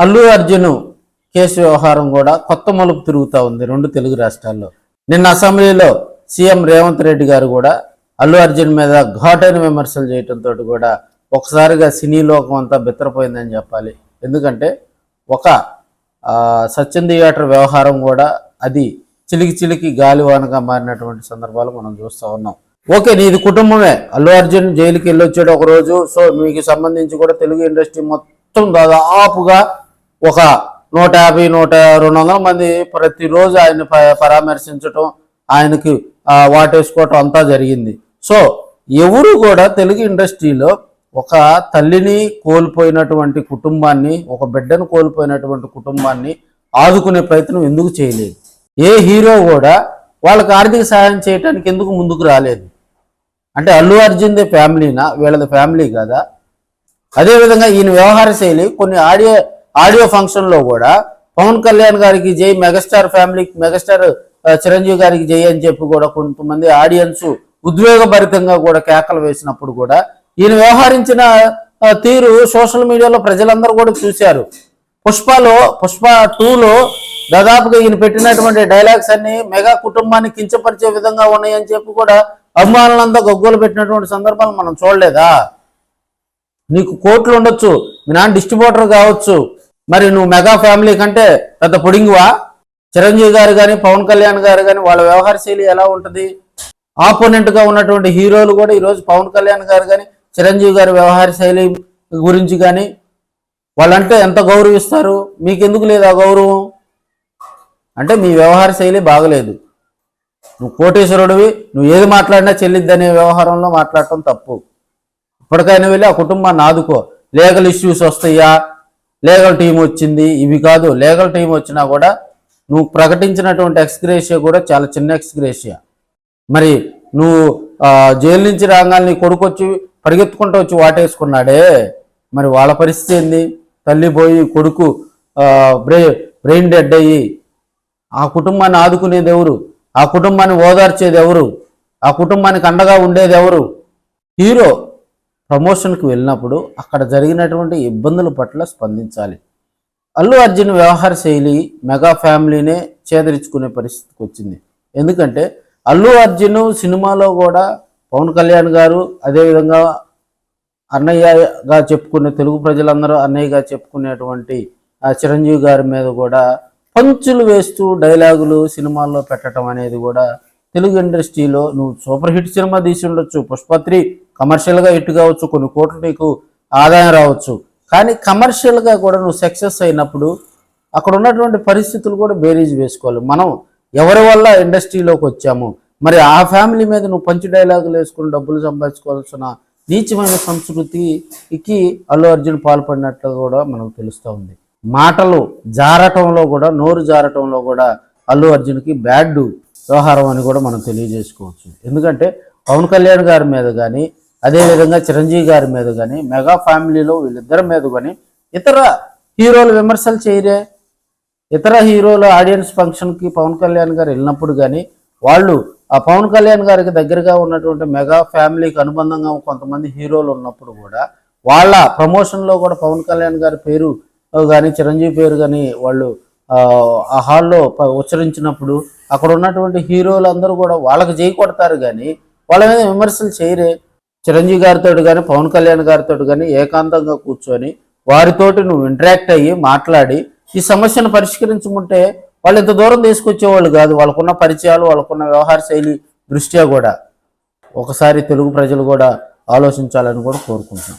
Allu Arjun case వ్యవహారం కూడా కొత్త మలుపు తిరుగుతూ ఉంది రెండు తెలుగు రాష్ట్రాల్లో. నిన్న అసెంబ్లీలో సీఎం రేవంత్ రెడ్డి గారు కూడా అల్లు అర్జున్ మీద ఘాటైన విమర్శలు చేయడంతో కూడా ఒకసారిగా సినీ లోకం అంతా బిత్తరపోయిందని చెప్పాలి. ఎందుకంటే ఒక సత్యం థియేటర్ వ్యవహారం కూడా అది చిలికి చిలికి గాలివానగా మారినటువంటి సందర్భాలు మనం చూస్తూ ఉన్నాం. ఓకే, నీది కుటుంబమే. అల్లు అర్జున్ జైలుకి వెళ్ళొచ్చాడు ఒకరోజు. సో మీకు సంబంధించి కూడా తెలుగు ఇండస్ట్రీ మొత్తం దాదాపుగా ఒక 150, 200 మంది ప్రతిరోజు ఆయన్ని పరామర్శించటం, ఆయనకి వాటేసుకోవటం అంతా జరిగింది. సో ఎవరు కూడా తెలుగు ఇండస్ట్రీలో ఒక తల్లిని కోల్పోయినటువంటి కుటుంబాన్ని, ఒక బిడ్డను కోల్పోయినటువంటి కుటుంబాన్ని ఆదుకునే ప్రయత్నం ఎందుకు చేయలేదు? ఏ హీరో కూడా వాళ్ళకి ఆర్థిక సహాయం చేయడానికి ఎందుకు ముందుకు రాలేదు? అంటే అల్లు అర్జున్ది ఫ్యామిలీనా, వీళ్ళది ఫ్యామిలీ కదా? అదేవిధంగా ఈయన వ్యవహార శైలి కొన్ని ఆడియో ఫంక్షన్లో కూడా పవన్ కళ్యాణ్ గారికి జై, మెగాస్టార్ ఫ్యామిలీకి, మెగాస్టార్ చిరంజీవి గారికి జై అని చెప్పి కూడా కొంతమంది ఆడియన్స్ ఉద్వేగభరితంగా కూడా కేకలు వేసినప్పుడు కూడా ఈయన వ్యవహరించిన తీరు సోషల్ మీడియాలో ప్రజలందరూ కూడా చూశారు. పుష్ప 2లో దాదాపుగా ఈయన పెట్టినటువంటి డైలాగ్స్ అన్ని మెగా కుటుంబాన్ని కించపరిచే విధంగా ఉన్నాయని చెప్పి కూడా అభిమానులంతా గొగ్గోలు పెట్టినటువంటి సందర్భాలు మనం చూడలేదా? నీకు కోట్లు ఉండొచ్చు, మీ నాన్న డిస్ట్రిబ్యూటర్ కావచ్చు, మరి నువ్వు మెగా ఫ్యామిలీ కంటే పెద్ద పొడింగువా? చిరంజీవి గారు కానీ పవన్ కళ్యాణ్ గారు కానీ వాళ్ళ వ్యవహార శైలి ఎలా ఉంటుంది? ఆపోనెంట్గా ఉన్నటువంటి హీరోలు కూడా ఈరోజు పవన్ కళ్యాణ్ గారు కానీ చిరంజీవి గారి వ్యవహార శైలి గురించి కానీ వాళ్ళంటే ఎంత గౌరవిస్తారు? మీకెందుకు లేదు ఆ గౌరవం? అంటే మీ వ్యవహార శైలి బాగలేదు. నువ్వు కోటేశ్వరుడివి, నువ్వు ఏది మాట్లాడినా చెల్లిద్దనే వ్యవహారంలో మాట్లాడటం తప్పు. ఇప్పటికైనా వెళ్ళి ఆ కుటుంబాన్ని ఆదుకో. లీగల్ ఇష్యూస్ వస్తాయా, లీగల్ టీం వచ్చింది, ఇవి కాదు. లీగల్ టీం వచ్చినా కూడా నువ్వు ప్రకటించినటువంటి ఎక్స్గ్రేషియా కూడా చాలా చిన్న ఎక్స్గ్రేషియా. మరి నువ్వు జైలు నుంచి రాగానే కొడుకు వచ్చి పరిగెత్తుకుంటూ వచ్చి వాటేసుకున్నాడే, మరి వాళ్ళ పరిస్థితి ఏంది? తల్లి పోయి కొడుకు బ్రెయిన్ డెడ్ అయ్యి ఆ కుటుంబాన్ని ఆదుకునేది ఎవరు? ఆ కుటుంబాన్ని ఓదార్చేది ఎవరు? ఆ కుటుంబానికి అండగా ఉండేది ఎవరు? హీరో ప్రమోషన్కి వెళ్ళినప్పుడు అక్కడ జరిగినటువంటి ఇబ్బందుల పట్ల స్పందించాలి. అల్లు అర్జున్ వ్యవహార శైలి మెగా ఫ్యామిలీనే చేదరించుకునే పరిస్థితికి వచ్చింది. ఎందుకంటే అల్లు అర్జున్ సినిమాలో కూడా పవన్ కళ్యాణ్ గారు, అదేవిధంగా అన్నయ్యగా చెప్పుకునే తెలుగు ప్రజలందరూ అన్నయ్యగా చెప్పుకునేటువంటి చిరంజీవి గారి మీద కూడా పంచులు వేస్తూ డైలాగులు సినిమాల్లో పెట్టడం అనేది కూడా తెలుగు ఇండస్ట్రీలో, నువ్వు సూపర్ హిట్ సినిమా తీసి ఉండొచ్చు, పుష్ప 3 కమర్షియల్గా హిట్ కావచ్చు, కొన్ని కోట్లు నీకు ఆదాయం రావచ్చు, కానీ కమర్షియల్గా కూడా నువ్వు సక్సెస్ అయినప్పుడు అక్కడ ఉన్నటువంటి పరిస్థితులు కూడా బేరీజ్ వేసుకోవాలి. మనం ఎవరి వల్ల ఇండస్ట్రీలోకి వచ్చాము, మరి ఆ ఫ్యామిలీ మీద నువ్వు పంచి డైలాగులు వేసుకుని డబ్బులు సంపాదించుకోవాల్సిన నీచమైన సంస్కృతికి అల్లు అర్జున్ పాల్పడినట్లు కూడా మనకు తెలుస్తూ ఉంది. మాటలు జారటంలో కూడా, నోరు జారటంలో కూడా అల్లు అర్జున్కి బ్యాడ్ వ్యవహారం అని కూడా మనం తెలియజేసుకోవచ్చు. ఎందుకంటే పవన్ కళ్యాణ్ గారి మీద కానీ, అదేవిధంగా చిరంజీవి గారి మీద కానీ, మెగా ఫ్యామిలీలో వీళ్ళిద్దరి మీద కానీ ఇతర హీరోలు విమర్శలు చేయరే. ఇతర హీరోల ఆడియన్స్ ఫంక్షన్కి పవన్ కళ్యాణ్ గారు వెళ్ళినప్పుడు కానీ వాళ్ళు ఆ పవన్ కళ్యాణ్ గారికి దగ్గరగా ఉన్నటువంటి మెగా ఫ్యామిలీకి అనుబంధంగా కొంతమంది హీరోలు ఉన్నప్పుడు కూడా వాళ్ళ ప్రమోషన్లో కూడా పవన్ కళ్యాణ్ గారి పేరు కానీ చిరంజీవి పేరు కానీ వాళ్ళు ఆ హాల్లో ఉచ్చరించినప్పుడు అక్కడ ఉన్నటువంటి హీరోలు అందరూ కూడా వాళ్ళకి జై కొడతారు, కానీ వాళ్ళ మీద విమర్శలు చేయరే. చిరంజీవి గారితో కానీ పవన్ కళ్యాణ్ గారితో కానీ ఏకాంతంగా కూర్చొని వారితోటి నువ్వు ఇంటరాక్ట్ అయ్యి మాట్లాడి ఈ సమస్యను పరిష్కరించుకుంటే వాళ్ళు ఇంత దూరం తీసుకొచ్చేవాళ్ళు కాదు. వాళ్ళకున్న పరిచయాలు, వాళ్ళకున్న వ్యవహార శైలి దృష్ట్యా కూడా ఒకసారి తెలుగు ప్రజలు కూడా ఆలోచించాలని కూడా కోరుకుంటున్నాం.